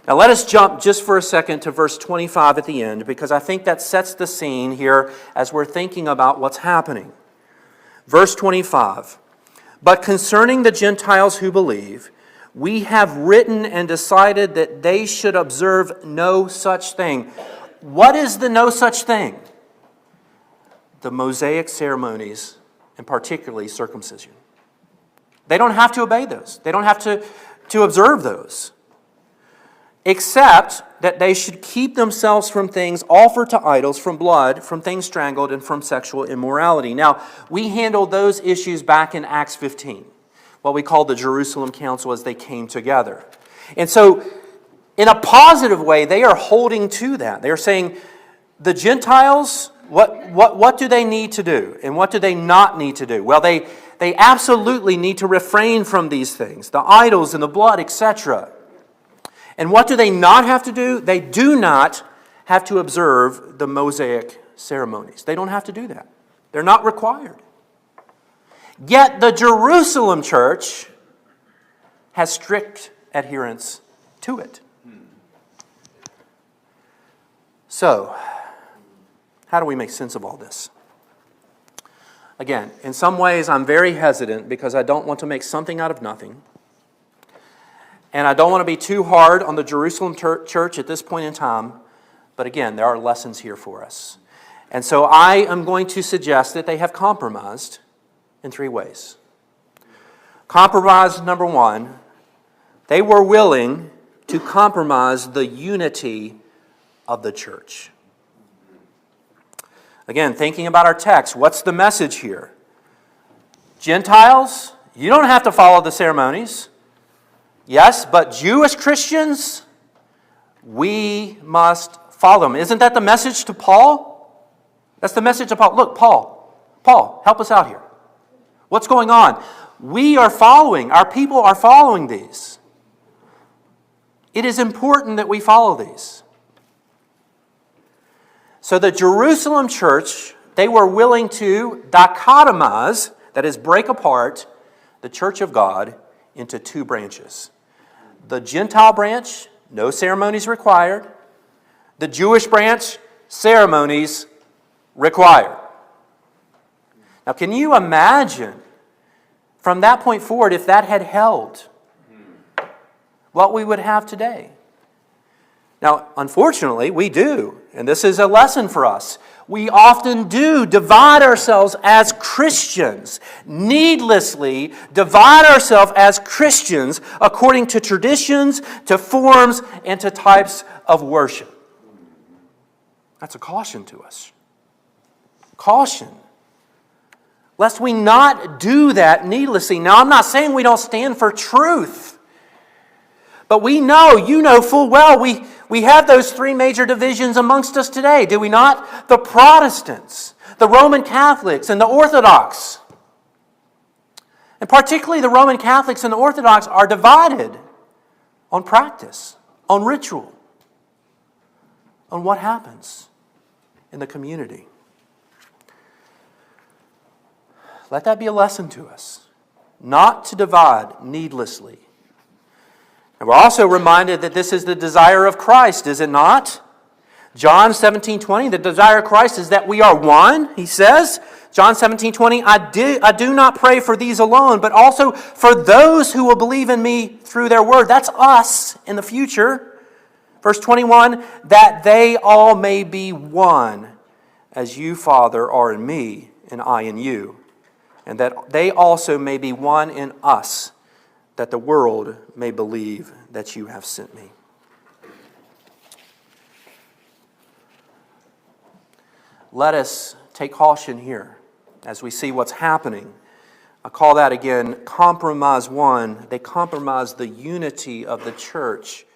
Now let us jump just for a second to verse 25 at the end, because I think that sets the scene here as we're thinking about what's happening. Verse 25, "But concerning the Gentiles who believe, we have written and decided that they should observe no such thing." What is the no such thing? The Mosaic ceremonies, and particularly circumcision. They don't have to obey those. They don't have to observe those. Except that they should keep themselves from things offered to idols, from blood, from things strangled, and from sexual immorality. Now, we handled those issues back in Acts 15, what we call the Jerusalem Council as they came together. And so, in a positive way, they are holding to that. They are saying, the Gentiles, what do they need to do? And what do they not need to do? Well, they absolutely need to refrain from these things, the idols and the blood, etc. And what do they not have to do? They do not have to observe the Mosaic ceremonies. They don't have to do that. They're not required. Yet the Jerusalem church has strict adherence to it. So, how do we make sense of all this? Again, in some ways I'm very hesitant because I don't want to make something out of nothing. And I don't want to be too hard on the Jerusalem church at this point in time. But again, there are lessons here for us. And so I am going to suggest that they have compromised in three ways. Compromise number one, they were willing to compromise the unity of the church. Again, thinking about our text, what's the message here? Gentiles, you don't have to follow the ceremonies. Yes, but Jewish Christians, we must follow them. Isn't that the message to Paul? That's the message to Paul. Look, Paul, help us out here. What's going on? We are following, our people are following these. It is important that we follow these. So the Jerusalem church, they were willing to dichotomize, that is, break apart the church of God into two branches. The Gentile branch, no ceremonies required. The Jewish branch, ceremonies required. Now, can you imagine from that point forward, if that had held, what we would have today? Now, unfortunately, we do, and this is a lesson for us. We often do divide ourselves as Christians, needlessly divide ourselves as Christians according to traditions, to forms, and to types of worship. That's a caution to us. Caution. Lest we not do that needlessly. Now, I'm not saying we don't stand for truth. But we know, you know full well, we have those three major divisions amongst us today, do we not? The Protestants, the Roman Catholics, and the Orthodox. And particularly the Roman Catholics and the Orthodox are divided on practice, on ritual, on what happens in the community. Let that be a lesson to us, not to divide needlessly. And we're also reminded that this is the desire of Christ, is it not? John 17:20, the desire of Christ is that we are one, he says. John 17:20, I do not pray for these alone, but also for those who will believe in me through their word. That's us in the future. Verse 21, that they all may be one, as you, Father, are in me, and I in you, and that they also may be one in us, that the world may believe that you have sent me. Let us take caution here as we see what's happening. I call that again compromise one. They compromise the unity of the church